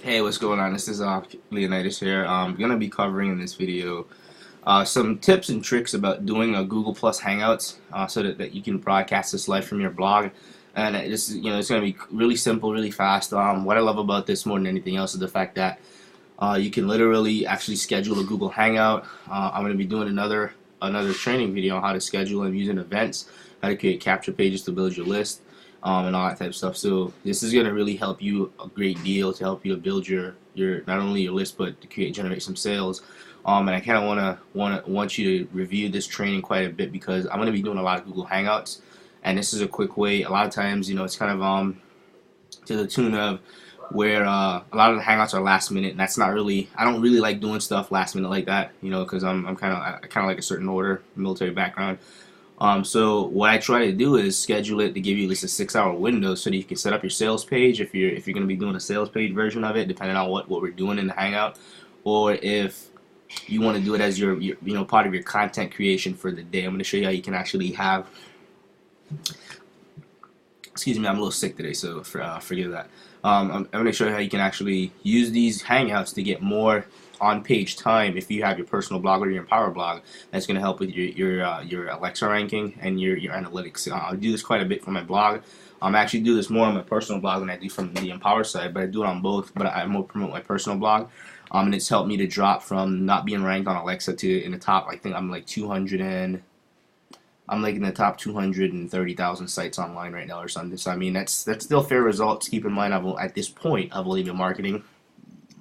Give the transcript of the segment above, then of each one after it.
Hey, what's going on? This is Leonidas here. I'm gonna be covering in this video some tips and tricks about doing a Google Plus Hangouts so that you can broadcast this live from your blog. And this is, it's gonna be really simple, really fast. What I love about this more than anything else is the fact that you can literally actually schedule a Google Hangout. I'm gonna be doing another training video on how to schedule and using events, how to create capture pages to build your list and all that type of stuff. So this is going to really help you a great deal to help you to build your not only your list but to generate some sales. And I kind of want you to review this training quite a bit because I'm going to be doing a lot of Google Hangouts, and this is a quick way. A lot of times, it's kind of to the tune of where a lot of the hangouts are last minute, and that's not really. I don't really like doing stuff last minute like that, because I kind of like a certain order, military background. So what I try to do is schedule it to give you at least a 6-hour window so that you can set up your sales page if you're going to be doing a sales page version of it, depending on what we're doing in the Hangout, or if you want to do it as your part of your content creation for the day. I'm going to show you how you can actually have. Excuse me, I'm a little sick today, so forgive that. I'm going to show you how you can actually use these Hangouts to get more on-page time if you have your personal blog or your Empower blog. That's going to help with your Alexa ranking and your analytics. I do this quite a bit for my blog. I actually do this more on my personal blog than I do from the Empower side, but I do it on both. But I more promote my personal blog, and it's helped me to drop from not being ranked on Alexa to in the top. I think I'm like 200 and I'm like in the top 230,000 sites online right now or something. So I mean that's still fair results. Keep in mind at this point I've only been marketing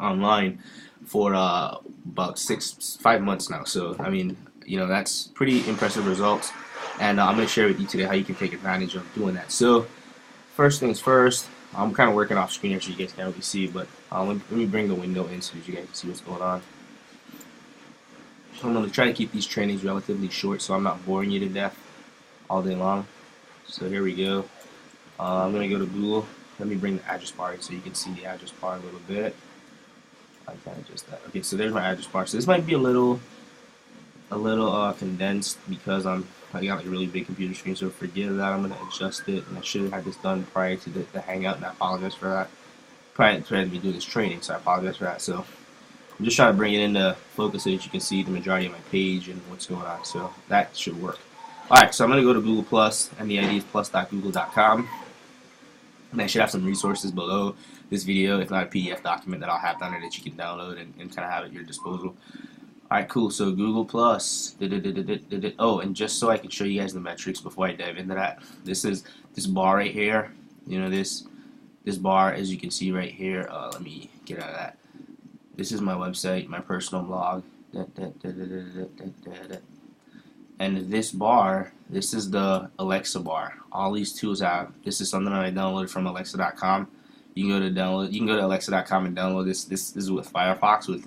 online for about 5 months now. So I mean, that's pretty impressive results, and I'm going to share with you today how you can take advantage of doing that. So first things first, I'm kind of working off screen here so you guys can't really see, but let me bring the window in so that you guys can see what's going on. I'm going to try to keep these trainings relatively short so I'm not boring you to death all day long. So here we go. I'm going to go to Google. Let me bring the address bar in so you can see the address bar a little bit. I can adjust that. Okay, so there's my address bar. So this might be a little condensed because I got like a really big computer screen, so forgive that. I'm going to adjust it, and I should have had this done prior to the Hangout, and I apologize for that. Prior to me doing this training, so I apologize for that. So I'm just trying to bring it into focus so that you can see the majority of my page and what's going on. So that should work. Alright, so I'm going to go to Google Plus, and the ID is plus.google.com. And I should have some resources below this video, if not a PDF document that I'll have down there that you can download and kind of have at your disposal. Alright, cool. So Google Plus. Oh, and just so I can show you guys the metrics before I dive into that, this bar right here. This bar, as you can see right here. Let me get out of that. This is my website, my personal blog. And this bar, this is the Alexa bar. All these tools have. This is something that I downloaded from Alexa.com. You can go to Alexa.com and download this. This is with Firefox, with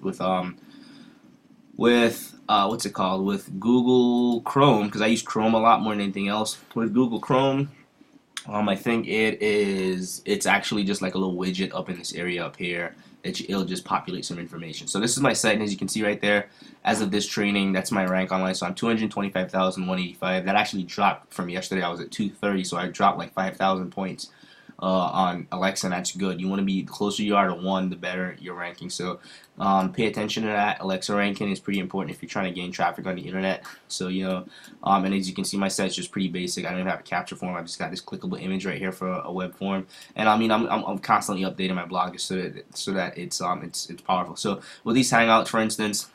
what's it called? With Google Chrome, because I use Chrome a lot more than anything else. With Google Chrome, I think it's actually just like a little widget up in this area up here. It'll just populate some information. So this is my site, and as you can see right there, as of this training, that's my rank online. So I'm 225,185. That actually dropped from yesterday. I was at 230, so I dropped like 5,000 points on Alexa, and that's good. You want to be, the closer you are to 1, the better your ranking. So pay attention to that. Alexa ranking is pretty important if you're trying to gain traffic on the internet. So and as you can see, my site's just pretty basic. I don't even have a capture form. I just got this clickable image right here for a web form. And I mean, I'm constantly updating my blog just so that it's powerful. So with these Hangouts, for instance,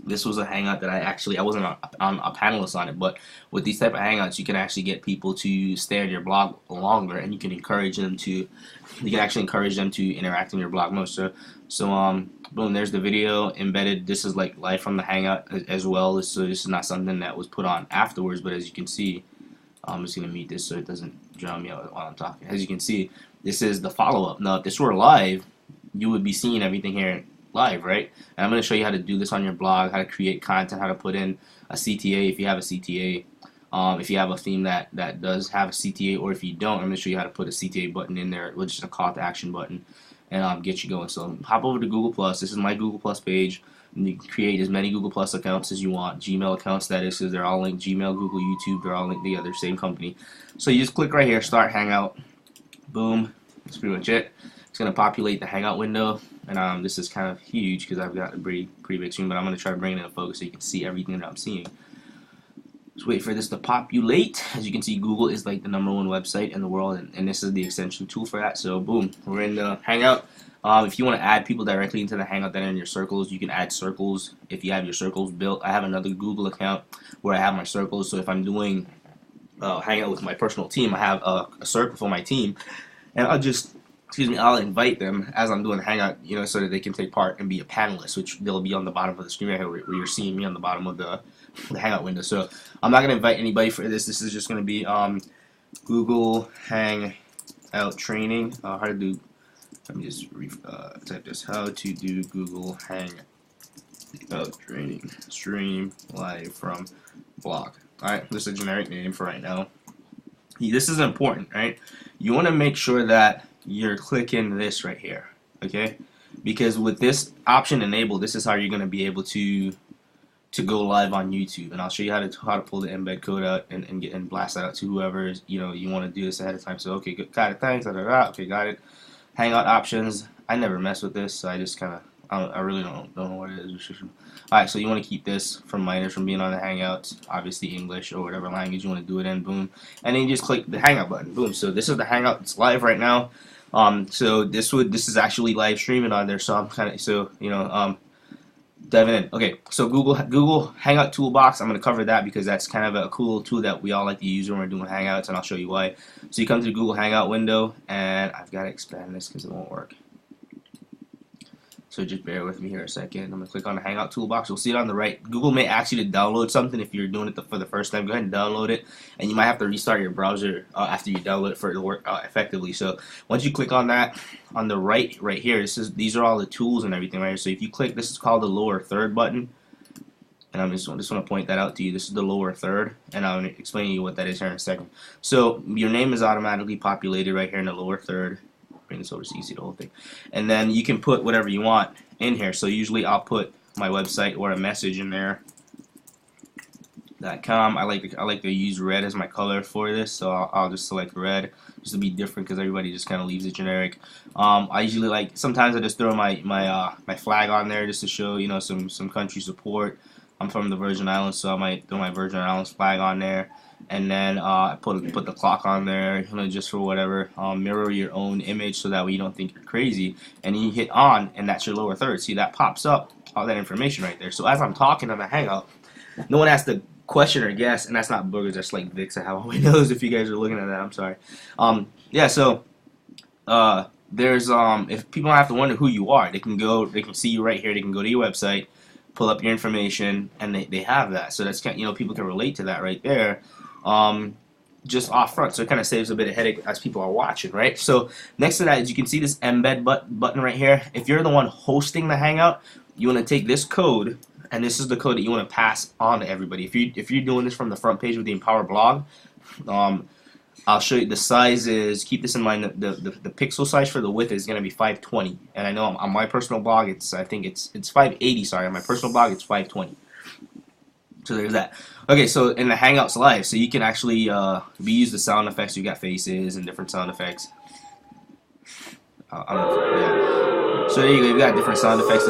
this was a Hangout that I wasn't a panelist on it, but with these type of Hangouts, you can actually get people to stay on your blog longer, and you can actually encourage them to interact in your blog more. So boom, there's the video embedded. This is like live from the Hangout as well. So this is not something that was put on afterwards, but as you can see, I'm just gonna mute this so it doesn't drown me out while I'm talking. As you can see, this is the follow-up. Now, if this were live, you would be seeing everything here live, right? And I'm going to show you how to do this on your blog, how to create content, how to put in a CTA if you have a CTA, if you have a theme that does have a CTA, or if you don't, I'm going to show you how to put a CTA button in there, which is a call to action button, and get you going. So hop over to Google Plus. This is my Google Plus page, and you can create as many Google Plus accounts as you want. Gmail accounts, that is, because they're all linked. Gmail, Google, YouTube, they're all linked together, same company. So you just click right here, start Hangout. Boom. That's pretty much it. It's gonna populate the Hangout window, and this is kind of huge because I've got a pretty big screen, but I'm gonna try to bring it into focus so you can see everything that I'm seeing. Just wait for this to populate. As you can see, Google is like the #1 website in the world, and this is the extension tool for that. So boom, we're in the Hangout. If you want to add people directly into the Hangout that are in your circles, you can add circles if you have your circles built. I have another Google account where I have my circles, so if I'm doing Hangout with my personal team, I have a circle for my team, and I'll invite them as I'm doing the Hangout, so that they can take part and be a panelist, which they'll be on the bottom of the screen right here, where you're seeing me on the bottom of the Hangout window. So I'm not gonna invite anybody for this. This is just gonna be Google Hangout training. How to do? Let me just type this: how to do Google Hangout training. Stream live from blog. All right, this is a generic name for right now. This is important, right? You want to make sure that you're clicking this right here, okay? Because with this option enabled, this is how you're going to be able to go live on YouTube, and I'll show you how to pull the embed code out and blast that out to whoever you want to do this ahead of time. So okay, got it, thanks. Okay, got it. Hangout options. I never mess with this, so I just kind of I really don't know what it is. Alright, so you want to keep this from minors from being on the Hangouts, obviously English or whatever language you want to do it in, boom. And then you just click the Hangout button, boom. So this is the Hangout, it's live right now. So this is actually live streaming on there, so I'm kind of, diving in. Okay, so Google Hangout Toolbox, I'm going to cover that because that's kind of a cool tool that we all like to use when we're doing Hangouts, and I'll show you why. So you come to the Google Hangout window, and I've got to expand this because it won't work. So just bear with me here a second. I'm going to click on the Hangout Toolbox. You'll see it on the right. Google may ask you to download something if you're doing it for the first time. Go ahead and download it. And you might have to restart your browser after you download it for it to work effectively. So once you click on that, on the right here, these are all the tools and everything right here. So if you click, this is called the lower third button. And I just want to point that out to you. This is the lower third. And I'll explain to you what that is here in a second. So your name is automatically populated right here in the lower third. Bring this over so you can see the whole thing, and then you can put whatever you want in here. So usually I'll put my website or a message in there. .com. I like to use red as my color for this, so I'll just select red just to be different because everybody just kind of leaves it generic. I usually sometimes I just throw my flag on there just to show some country support. I'm from the Virgin Islands, so I might throw my Virgin Islands flag on there. And then I put the clock on there, just for whatever. Mirror your own image so that way you don't think you're crazy. And you hit on, and that's your lower third. See, that pops up, all that information right there. So as I'm talking on the Hangout, no one has to question or guess, and that's not boogers, that's like Vicks I have on my nose if you guys are looking at that, I'm sorry. Yeah, so there's if people don't have to wonder who you are, they can see you right here, they can go to your website, pull up your information, and they have that. So that's people can relate to that right there. Just off front, so it kind of saves a bit of headache as people are watching, right? So next to that is you can see this embed button right here. If you're the one hosting the Hangout, you want to take this code, and this is the code that you want to pass on to everybody. If you're doing this from the front page with the Empower blog, I'll show you the size is, keep this in mind, the pixel size for the width is going to be 520, and I know on my personal blog I think it's 580. Sorry, on my personal blog it's 520. So there's that. Okay, so in the Hangouts Live, so you can actually use the sound effects. You got faces and different sound effects. Yeah. So there you go. You got different sound effects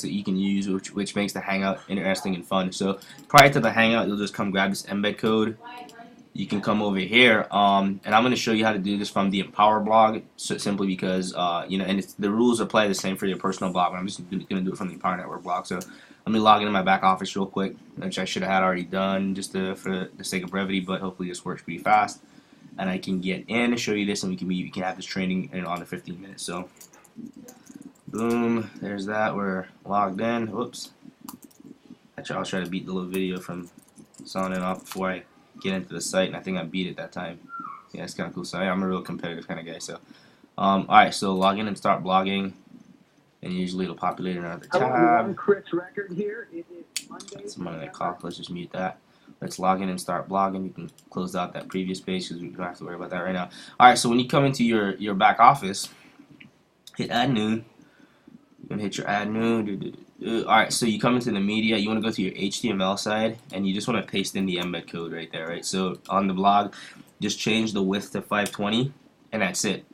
that you can use, which makes the Hangout interesting and fun. So prior to the Hangout, you'll just come grab this embed code. You can come over here, and I'm going to show you how to do this from the Empower blog, simply because and the rules apply the same for your personal blog. But I'm just going to do it from the Empower Network blog. So let me log into my back office real quick, which I should have had already done just for the sake of brevity, but hopefully this works pretty fast. And I can get in and show you this, and we can have this training in under 15 minutes. So, boom, there's that. We're logged in. Whoops. Actually, I'll try to beat the little video from signing off before I get into the site, and I think I beat it that time. Yeah, it's kind of cool. So I'm a real competitive kind of guy. So, alright, so log in and start blogging. And usually it'll populate another tab. Chris record here. It is Monday. Some money that cough. Let's just mute that. Let's log in and start blogging. You can close out that previous page because we don't have to worry about that right now. Alright, so when you come into your back office, hit add new. You're going to hit your add new. Alright, so you come into the media. You want to go to your HTML side, and you just want to paste in the embed code right there, right? So on the blog, just change the width to 520, and that's it.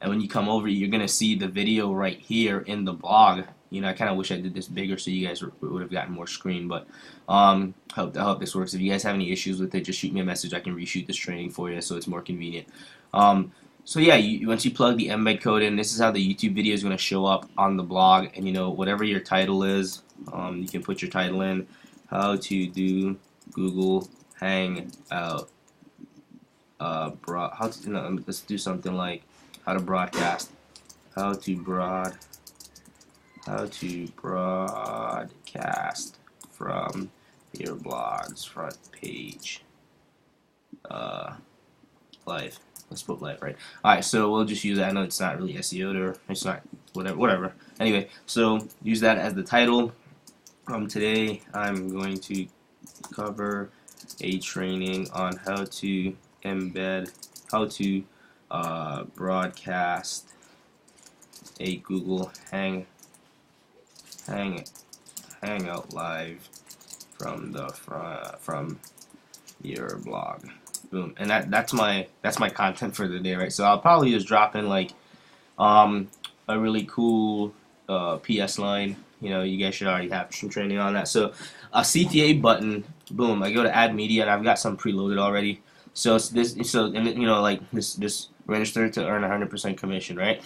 and when you come over, you're gonna see the video right here in the blog. You know, I kind of wish I did this bigger so you guys would have gotten more screen, but I hope this works. If you guys have any issues with it, just shoot me a message. I can reshoot this training for you so it's more convenient. So yeah, once you plug the embed code in, this is how the YouTube video is going to show up on the blog. And you know, whatever your title is, you can put your title in. How to do Google Hangout. Let's do something like how to broadcast. How to broadcast from your blog's front page. Live. Let's put live, right? Alright, so we'll just use that. I know it's not really SEO'd or it's not whatever. Anyway, so use that as the title. Today I'm going to cover a training on how to broadcast a Google Hangout live from your blog. Boom, and that's my content for the day, right? So I'll probably just drop in like a really cool PS line. You know, you guys should already have some training on that. So a CTA button, boom. I go to add media, and I've got some preloaded already. So it's this. So and you know, like this register to earn 100% commission, right?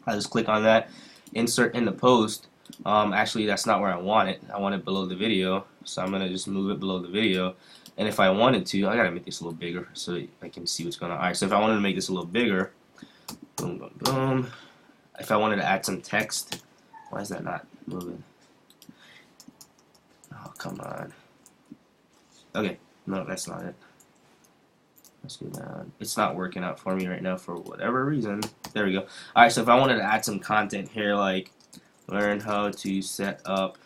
I just click on that, insert in the post. Actually, that's not where I want it. I want it below the video, so I'm gonna just move it below the video. And if I wanted to, I gotta make this a little bigger so I can see what's going on. Alright, so if I wanted to make this a little bigger, boom, boom, boom. If I wanted to add some text, why is that not moving? Oh, come on. Okay, no, that's not it. Let's go down. It's not working out for me right now for whatever reason. There we go. Alright, so if I wanted to add some content here, like learn how to set up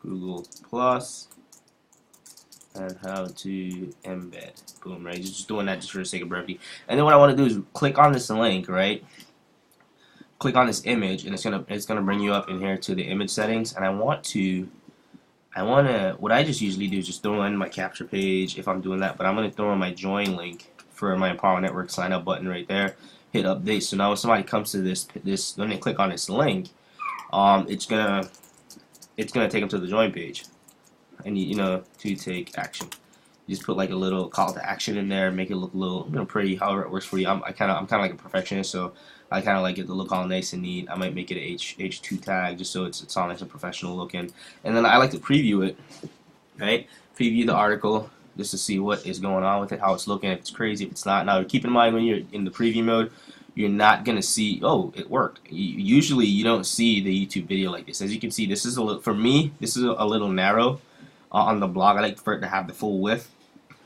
Google Plus and how to embed. Boom, right? Just doing that just for the sake of brevity. And then what I want to do is click on this link, right? Click on this image, and it's gonna bring you up in here to the image settings. And what I just usually do is just throw in my capture page if I'm doing that. But I'm gonna throw in my join link for my Empower Network sign up button right there. Hit update. So now when somebody comes to this when they click on this link, it's gonna take them to the join page. And you know, to take action. You just put like a little call to action in there, make it look a little, you know, pretty. However it works for you. I'm kind of like a perfectionist, so I kind of like it to look all nice and neat. I might make it a H2 tag just so it's all nice and professional looking. And then I like to preview it, right? Preview the article just to see what is going on with it, how it's looking, if it's crazy, if it's not. Now keep in mind when you're in the preview mode, you're not gonna see, oh, it worked. Usually you don't see the YouTube video like this. As you can see, this is a little, for me, this is a little narrow. On the blog, I like for it to have the full width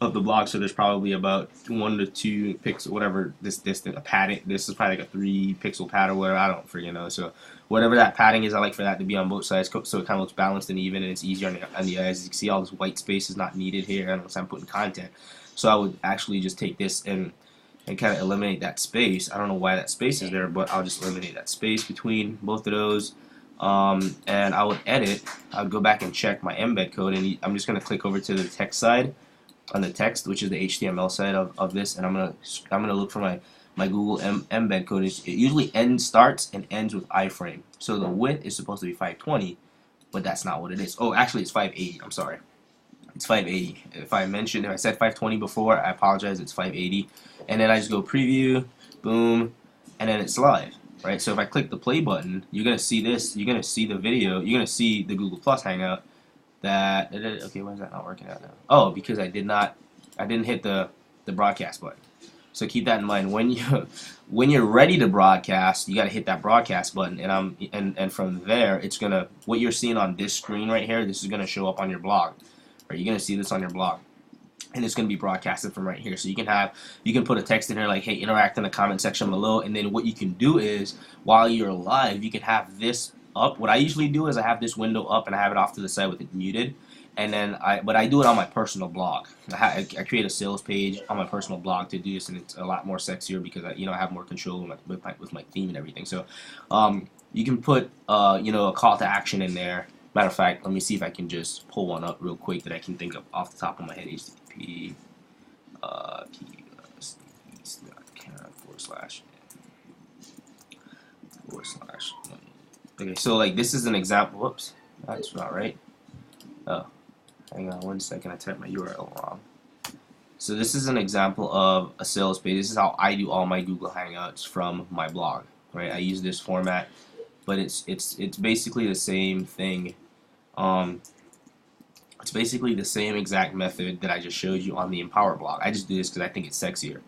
of the blog, so there's probably about 1 to 2 pixels, whatever this distance, a padding. This is probably like a 3-pixel pad or whatever. I don't freaking know. So whatever that padding is, I like for that to be on both sides, so it kind of looks balanced and even, and it's easier on the eyes. As you can see, all this white space is not needed here unless I'm putting content. So I would actually just take this and kind of eliminate that space. I don't know why that space is there, but I'll just eliminate that space between both of those. And I would edit. I would go back and check my embed code, and I'm just going to click over to the text side on the text, which is the HTML side of this, and I'm gonna look for my Google embed code. It usually starts and ends with iframe. So the width is supposed to be 520, but that's not what it is. Oh, actually, it's 580. I'm sorry. It's 580. If I said 520 before, I apologize. It's 580. And then I just go preview, boom, and then it's live. Right, so if I click the play button, you're gonna see this. You're gonna see the video. You're gonna see the Google Plus Hangout. Okay, why is that not working out now? Oh, because I didn't hit the broadcast button. So keep that in mind. When you're ready to broadcast, you gotta hit that broadcast button, and from there, it's gonna, what you're seeing on this screen right here, this is gonna show up on your blog. Right, you're gonna see this on your blog. And it's going to be broadcasted from right here. So you can put a text in here like, hey, interact in the comment section below. And then what you can do is, while you're live, you can have this up. What I usually do is I have this window up and I have it off to the side with it muted. And then but I do it on my personal blog. I create a sales page on my personal blog to do this, and it's a lot more sexier because I have more control with my theme and everything. So you can put a call to action in there. Matter of fact, let me see if I can just pull one up real quick that I can think of off the top of my head. HTTP Okay, so like this is an example. Whoops, that's not right. Oh, hang on 1 second. I typed my URL wrong. So this is an example of a sales page. This is how I do all my Google Hangouts from my blog, right? I use this format, but it's basically the same thing. Um, it's basically the same exact method that I just showed you on the Empower blog. I just do this because I think it's sexier.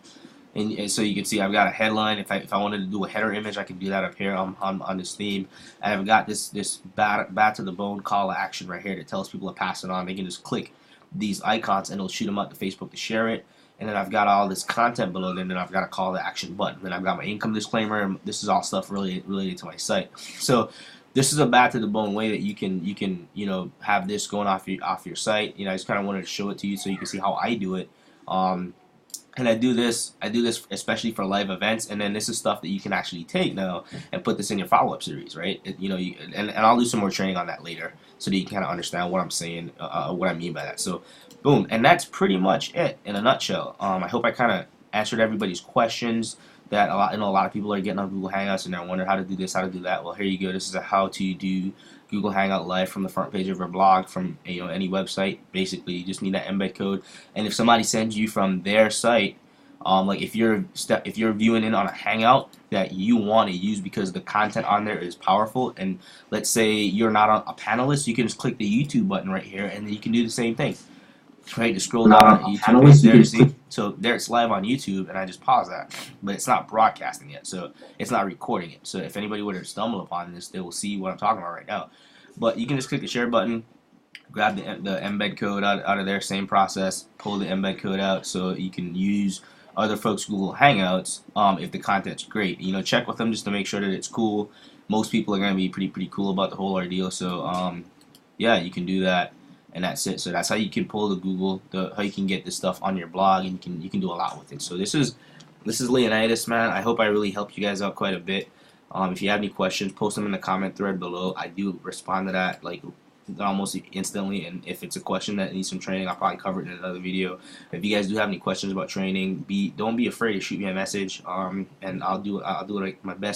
And so you can see I've got a headline. If I wanted to do a header image, I can do that up here on this theme. And I've got this bat to the bone call to action right here that tells people to pass it on. They can just click these icons and it'll shoot them out to Facebook to share it. And then I've got all this content below there, and then I've got a call to action button. Then I've got my income disclaimer, and this is all stuff really related to my site. So this is a bat to the bone way that you can have this going off your site. I just kind of wanted to show it to you so you can see how I do it. And I do this especially for live events, and then this is stuff that you can actually take now and put this in your follow-up series, right? And I'll do some more training on that later so that you can kind of understand what I'm saying, what I mean by that. So, boom, and that's pretty much it in a nutshell. I hope I kind of answered everybody's questions that a lot of people are getting on Google Hangouts and they're wondering how to do this, how to do that. Well, here you go. This is a how to do Google Hangout Live from the front page of your blog, from any website. Basically, you just need that embed code, and if somebody sends you from their site, like if you're viewing in on a Hangout that you want to use because the content on there is powerful, and let's say you're not a panelist, you can just click the YouTube button right here, and then you can do the same thing. Right, to scroll down on YouTube page there, see? So there it's live on YouTube, and I just pause that, but it's not broadcasting yet, so it's not recording it. So if anybody were to stumble upon this, they will see what I'm talking about right now. But you can just click the share button, grab the embed code out of there, same process, pull the embed code out so you can use other folks' Google Hangouts if the content's great. Check with them just to make sure that it's cool. Most people are going to be pretty cool about the whole ordeal, so yeah, you can do that. And that's it. So that's how you can pull the Google, how you can get this stuff on your blog, and you can do a lot with it. So this is Leonidas, man. I hope I really helped you guys out quite a bit. If you have any questions, post them in the comment thread below. I do respond to that like almost instantly, and if it's a question that needs some training, I'll probably cover it in another video. If you guys do have any questions about training, don't be afraid to shoot me a message, and I'll do like my best.